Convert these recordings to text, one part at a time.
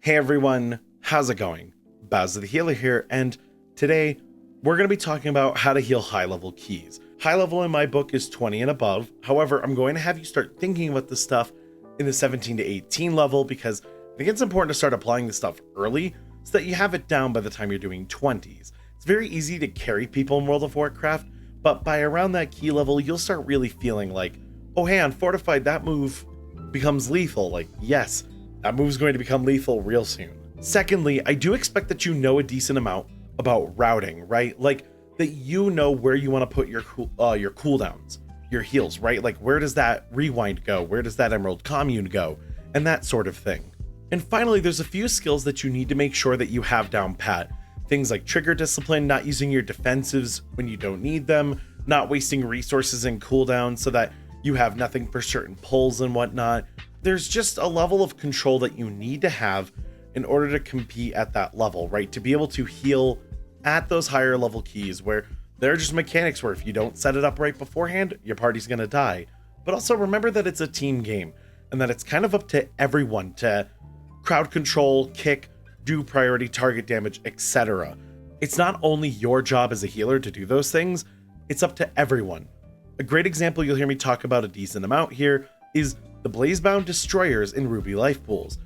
Hey everyone, how's it going? Bowser the Healer here, and today we're going to be talking about how to heal high level keys. High level in my book is 20 and above. However, I'm going to have you start thinking about this stuff in the 17 to 18 level because I think it's important to start applying this stuff early so that you have it down by the time you're doing 20s. It's very easy to carry people in World of Warcraft, but by around that key level, you'll start really feeling like, oh hey, on Fortified, that move becomes lethal. Like, yes, that move's going to become lethal real soon. Secondly, I do expect that you know a decent amount about routing, right? Like that you know where you want to put your cooldowns, your heals, right? Like where does that rewind go? Where does that Emerald Commune go? And that sort of thing. And finally, there's a few skills that you need to make sure that you have down pat. Things like trigger discipline, not using your defensives when you don't need them, not wasting resources in cooldowns so that you have nothing for certain pulls and whatnot. There's just a level of control that you need to have in order to compete at that level, right? To be able to heal at those higher level keys where there are just mechanics where if you don't set it up right beforehand, your party's gonna die. But also remember that it's a team game and that it's kind of up to everyone to crowd control, kick, do priority target damage, etc. It's not only your job as a healer to do those things, it's up to everyone. A great example you'll hear me talk about a decent amount here is the Blazebound Destroyers in Ruby Life Pools.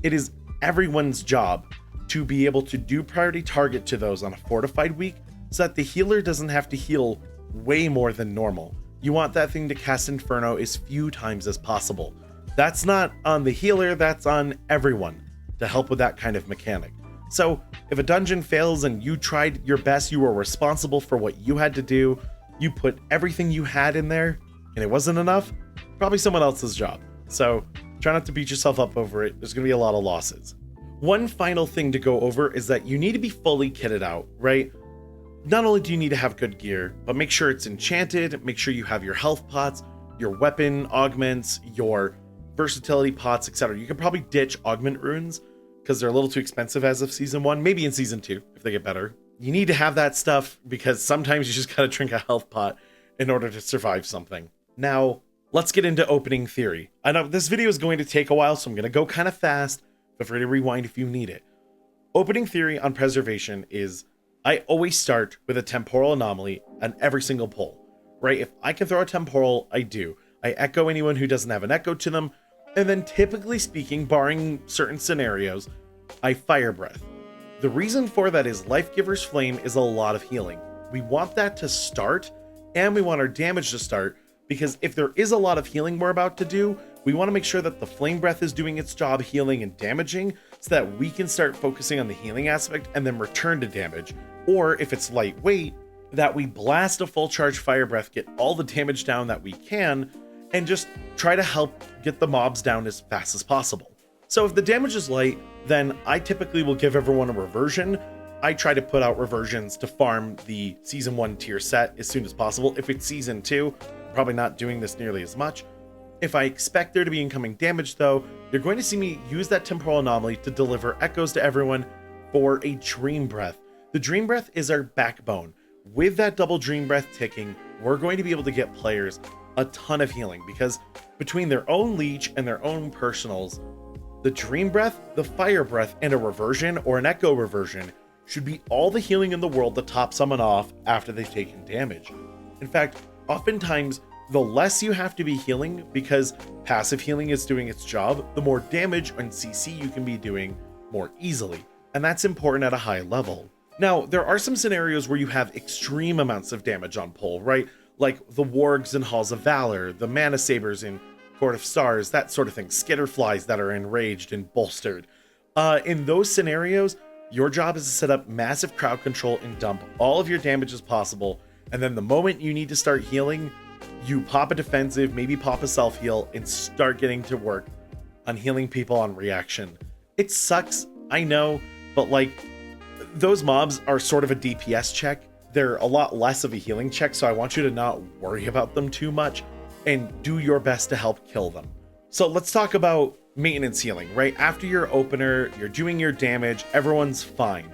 It is everyone's job to be able to do priority target to those on a fortified week so that the healer doesn't have to heal way more than normal. You want that thing to cast Inferno as few times as possible. That's not on the healer, that's on everyone to help with that kind of mechanic. So if a dungeon fails and you tried your best, you were responsible for what you had to do, you put everything you had in there and it wasn't enough, probably someone else's job. So try not to beat yourself up over it. There's going to be a lot of losses. One final thing to go over is that you need to be fully kitted out, right? Not only do you need to have good gear, but make sure it's enchanted, make sure you have your health pots, your weapon augments, your versatility pots, etc. You can probably ditch augment runes because they're a little too expensive as of season 1, maybe in season 2 if they get better. You need to have that stuff because sometimes you just gotta drink a health pot in order to survive something. Now, let's get into opening theory. I know this video is going to take a while, so I'm gonna go kind of fast. Feel free to rewind if you need it. Opening theory on preservation is I always start with a temporal anomaly on every single pull, right? If I can throw a temporal, I do. I echo anyone who doesn't have an echo to them, and then typically speaking, barring certain scenarios, I fire breath. The reason for that is Life Giver's Flame is a lot of healing. We want that to start, and we want our damage to start, because if there is a lot of healing we're about to do, we want to make sure that the Flame Breath is doing its job healing and damaging, so that we can start focusing on the healing aspect and then return to damage. Or if it's lightweight, that we blast a full charge Fire Breath, get all the damage down that we can, and just try to help get the mobs down as fast as possible. So if the damage is light, then I typically will give everyone a reversion. I try to put out reversions to farm the season 1 tier set as soon as possible. If it's season 2, I'm probably not doing this nearly as much. If I expect there to be incoming damage though, you're going to see me use that temporal anomaly to deliver echoes to everyone for a Dream Breath. The Dream Breath is our backbone. With that double Dream Breath ticking, we're going to be able to get players a ton of healing because between their own leech and their own personals, the Dream Breath, the Fire Breath, and a reversion or an echo reversion should be all the healing in the world to top someone off after they've taken damage. In fact, oftentimes, the less you have to be healing because passive healing is doing its job, the more damage and CC you can be doing more easily. And that's important at a high level. Now, there are some scenarios where you have extreme amounts of damage on pull, right? Like the wargs in Halls of Valor, the mana sabers in Court of Stars, that sort of thing, skitterflies that are enraged and bolstered. In those scenarios, your job is to set up massive crowd control and dump all of your damage as possible, and then the moment you need to start healing, you pop a defensive, maybe pop a self-heal, and start getting to work on healing people on reaction. It sucks, I know, but like, those mobs are sort of a DPS check. They're a lot less of a healing check, so I want you to not worry about them too much and do your best to help kill them. So let's talk about maintenance healing, right? After your opener, you're doing your damage, everyone's fine.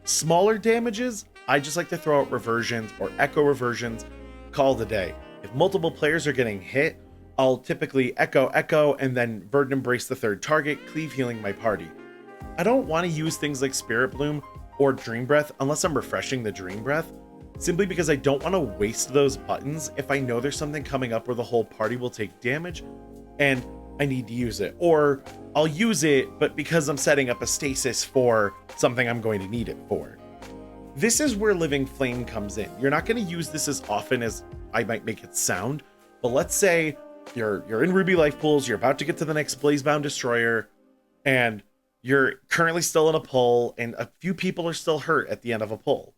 Smaller damages, I just like to throw out reversions or echo reversions, call it a day. If multiple players are getting hit, I'll typically echo, and then Verdant Embrace the third target, cleave healing my party. I don't want to use things like Spirit Bloom or Dream Breath unless I'm refreshing the Dream Breath, simply because I don't want to waste those buttons if I know there's something coming up where the whole party will take damage and I need to use it. Or I'll use it, but because I'm setting up a stasis for something I'm going to need it for. This is where Living Flame comes in. You're not going to use this as often as I might make it sound, but let's say you're in Ruby Life Pools, you're about to get to the next Blazebound Destroyer, and you're currently still in a pull, and a few people are still hurt at the end of a pull.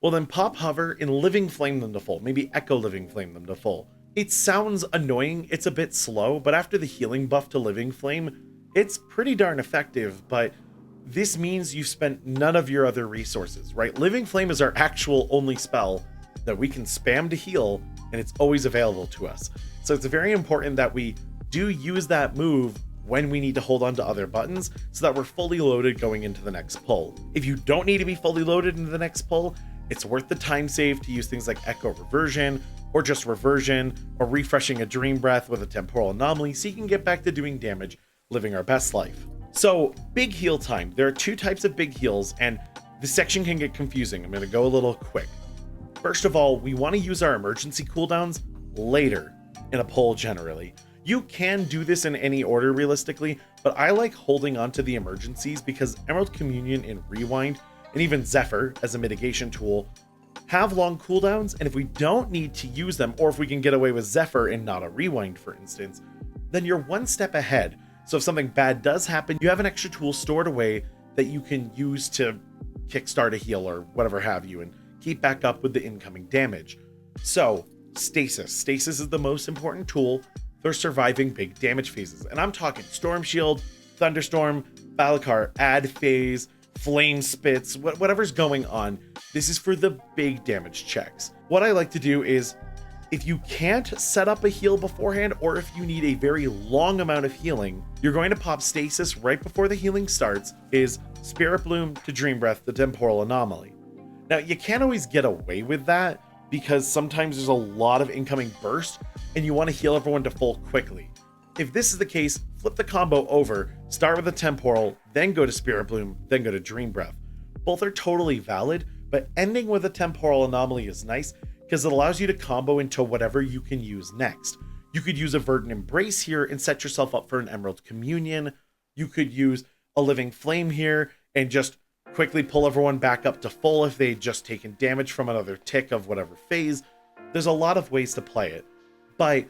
Well, then pop Hover and Living Flame them to full, maybe Echo Living Flame them to full. It sounds annoying, it's a bit slow, but after the healing buff to Living Flame, it's pretty darn effective, but this means you've spent none of your other resources, right? Living Flame is our actual only spell that we can spam to heal, and it's always available to us. So it's very important that we do use that move when we need to hold on to other buttons so that we're fully loaded going into the next pull. If you don't need to be fully loaded into the next pull, it's worth the time save to use things like Echo Reversion, or just Reversion, or refreshing a Dream Breath with a Temporal Anomaly so you can get back to doing damage, living our best life. So, big heal time. There are two types of big heals, and this section can get confusing. I'm going to go a little quick. First of all, we want to use our emergency cooldowns later in a pull generally. You can do this in any order realistically, but I like holding on to the emergencies because Emerald Communion and Rewind, and even Zephyr as a mitigation tool, have long cooldowns, and if we don't need to use them, or if we can get away with Zephyr and not a Rewind, for instance, then you're one step ahead. So if something bad does happen, you have an extra tool stored away that you can use to kickstart a heal or whatever have you, and keep back up with the incoming damage. So, Stasis. Stasis is the most important tool for surviving big damage phases. And I'm talking Storm Shield, Thunderstorm, Balakar, Add Phase, Flame Spits, whatever's going on. This is for the big damage checks. What I like to do is, if you can't set up a heal beforehand, or if you need a very long amount of healing, you're going to pop Stasis right before the healing starts, is Spirit Bloom to Dream Breath, the Temporal Anomaly. Now, you can't always get away with that because sometimes there's a lot of incoming burst and you want to heal everyone to full quickly. If this is the case, flip the combo over, start with the Temporal, then go to Spirit Bloom, then go to Dream Breath. Both are totally valid, but ending with a Temporal Anomaly is nice because it allows you to combo into whatever you can use next. You could use a Verdant Embrace here and set yourself up for an Emerald Communion. You could use a Living Flame here and just quickly pull everyone back up to full if they'd just taken damage from another tick of whatever phase. There's a lot of ways to play it, but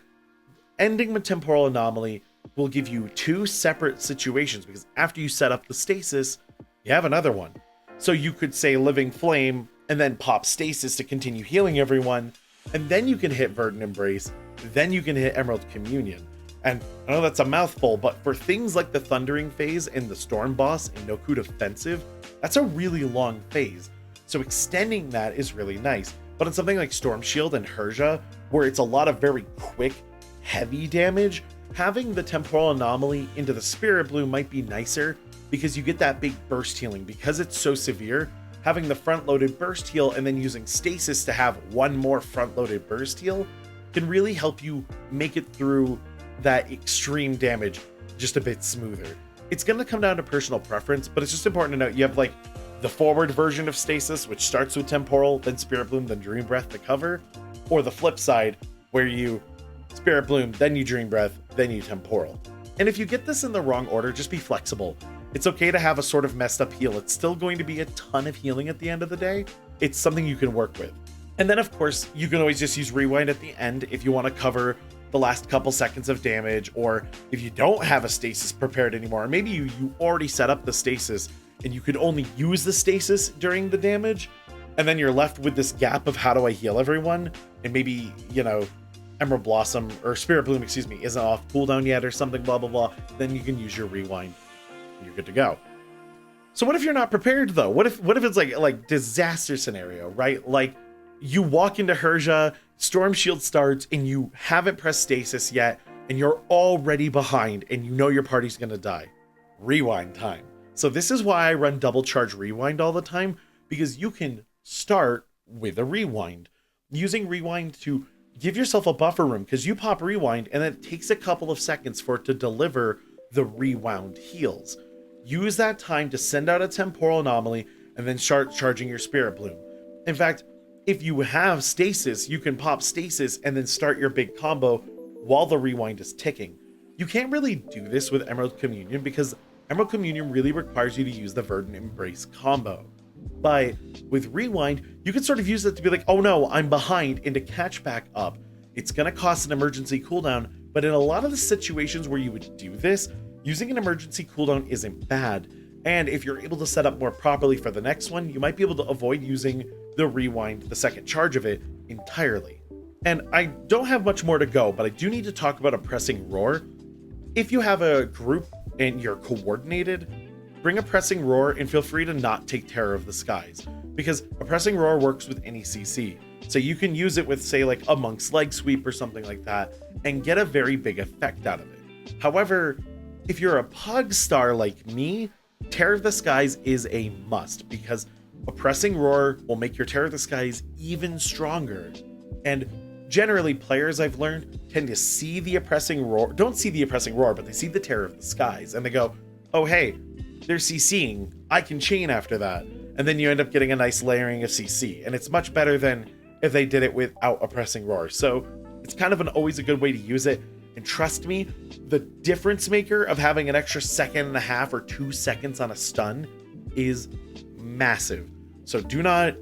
ending with Temporal Anomaly will give you two separate situations, because after you set up the stasis, you have another one. So you could say Living Flame and then pop Stasis to continue healing everyone, and then you can hit Verdant Embrace, then you can hit Emerald Communion. And I know that's a mouthful, but for things like the Thundering phase and the Storm boss and Noku Defensive, that's a really long phase. So extending that is really nice. But in something like Storm Shield and Herja, where it's a lot of very quick, heavy damage, having the Temporal Anomaly into the Spirit Bloom might be nicer because you get that big burst healing. Because it's so severe, having the front-loaded burst heal and then using Stasis to have one more front-loaded burst heal can really help you make it through that extreme damage just a bit smoother. It's going to come down to personal preference, but it's just important to note you have like the forward version of Stasis, which starts with Temporal, then Spirit Bloom, then Dream Breath to cover, or the flip side where you Spirit Bloom, then you Dream Breath, then you Temporal. And if you get this in the wrong order, just be flexible. It's okay to have a sort of messed up heal. It's still going to be a ton of healing at the end of the day. It's something you can work with. And then of course, you can always just use Rewind at the end if you want to cover the last couple seconds of damage, or if you don't have a stasis prepared anymore, maybe you already set up the stasis and you could only use the stasis during the damage, and then you're left with this gap of how do I heal everyone, and maybe, you know, Emerald Blossom or Spirit Bloom, excuse me, isn't off cooldown yet or something, blah, blah, blah, then you can use your Rewind and you're good to go. So what if you're not prepared though? What if it's like disaster scenario, right? Like you walk into Herja, Storm Shield starts, and you haven't pressed Stasis yet, and you're already behind, and you know your party's gonna die. Rewind time. So this is why I run double charge Rewind all the time, because you can start with a Rewind. Using Rewind to give yourself a buffer room, because you pop Rewind, and it takes a couple of seconds for it to deliver the rewound heals. use that time to send out a temporal anomaly and then start charging your Spirit Bloom. In fact, if you have stasis, you can pop stasis and then start your big combo while the rewind is ticking. You can't really do this with Emerald Communion because Emerald Communion really requires you to use the Verdant Embrace combo. But with Rewind, you can sort of use it to be like, oh no, I'm behind, and to catch back up. It's going to cost an emergency cooldown, but in a lot of the situations where you would do this, using an emergency cooldown isn't bad. And if you're able to set up more properly for the next one, you might be able to avoid using the Rewind, the second charge of it, entirely. And I don't have much more to go, but I do need to talk about Oppressing Roar. If you have a group and you're coordinated, bring Oppressing Roar and feel free to not take Terror of the Skies, because Oppressing Roar works with any CC. So you can use it with, say, like a Monk's Leg Sweep or something like that, and get a very big effect out of it. However, if you're a Pug Star like me, Terror of the Skies is a must, because Oppressing Roar will make your Terror of the Skies even stronger. And generally, players I've learned tend to see the Oppressing Roar, don't see the Oppressing Roar, but they see the Terror of the Skies, and they go, oh hey, they're CCing, I can chain after that. And then you end up getting a nice layering of CC, and it's much better than if they did it without Oppressing Roar. So it's kind of always a good way to use it. And trust me, the difference maker of having an extra 1.5 seconds or 2 seconds on a stun is massive. So do not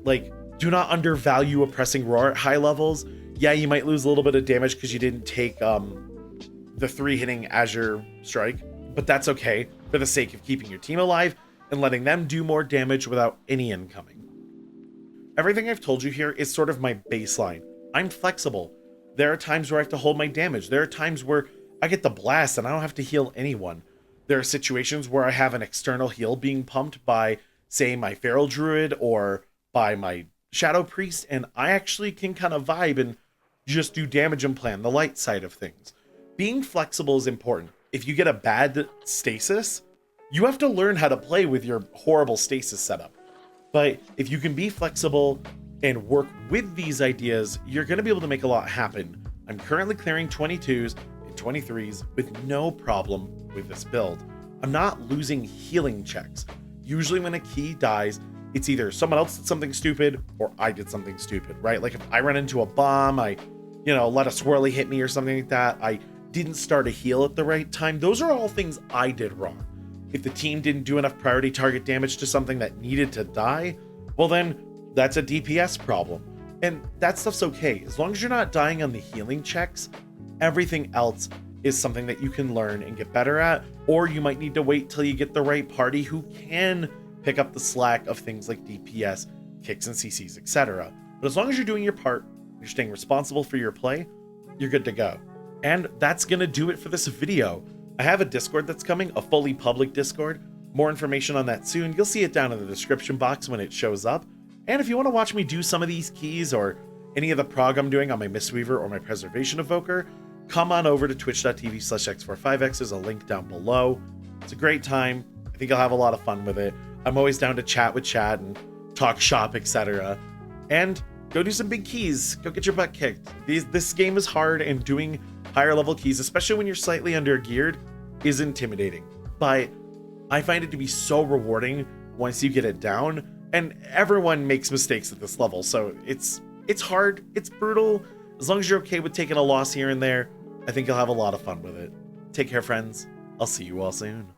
undervalue Oppressing Roar at high levels. Yeah, you might lose a little bit of damage because you didn't take the 3 hitting Azure Strike, but that's okay for the sake of keeping your team alive and letting them do more damage without any incoming. Everything I've told you here is sort of my baseline. I'm flexible. There are times where I have to hold my damage. There are times where I get the blast and I don't have to heal anyone. There are situations where I have an external heal being pumped by, say, my Feral Druid or by my Shadow Priest, and I actually can kind of vibe and just do damage and plan the light side of things. Being flexible is important. If you get a bad stasis, you have to learn how to play with your horrible stasis setup. But if you can be flexible and work with these ideas, you're going to be able to make a lot happen. I'm currently clearing 22s and 23s with no problem with this build. I'm not losing healing checks. Usually when a key dies, it's either someone else did something stupid or I did something stupid, right? Like if I run into a bomb, I let a swirly hit me or something like that. I didn't start a heal at the right time. Those are all things I did wrong. If the team didn't do enough priority target damage to something that needed to die, well then that's a DPS problem. And that stuff's okay. As long as you're not dying on the healing checks, everything else is something that you can learn and get better at, or you might need to wait till you get the right party who can pick up the slack of things like DPS, kicks and CCs, etc. But as long as you're doing your part, you're staying responsible for your play, you're good to go. And that's gonna do it for this video. I have a Discord that's coming, a fully public Discord. More information on that soon. You'll see it down in the description box when it shows up. And if you want to watch me do some of these keys or any of the prog I'm doing on my Mistweaver or my Preservation Evoker, come on over to twitch.tv/x45x. There's a link down below. It's a great time. I think I'll have a lot of fun with it. I'm always down to chat with chat and talk shop, etc. And go do some big keys. Go get your butt kicked. This game is hard, and doing higher level keys, especially when you're slightly under geared, is intimidating. But I find it to be so rewarding once you get it down. And everyone makes mistakes at this level, so it's hard, it's brutal. As long as you're okay with taking a loss here and there, I think you'll have a lot of fun with it. Take care, friends. I'll see you all soon.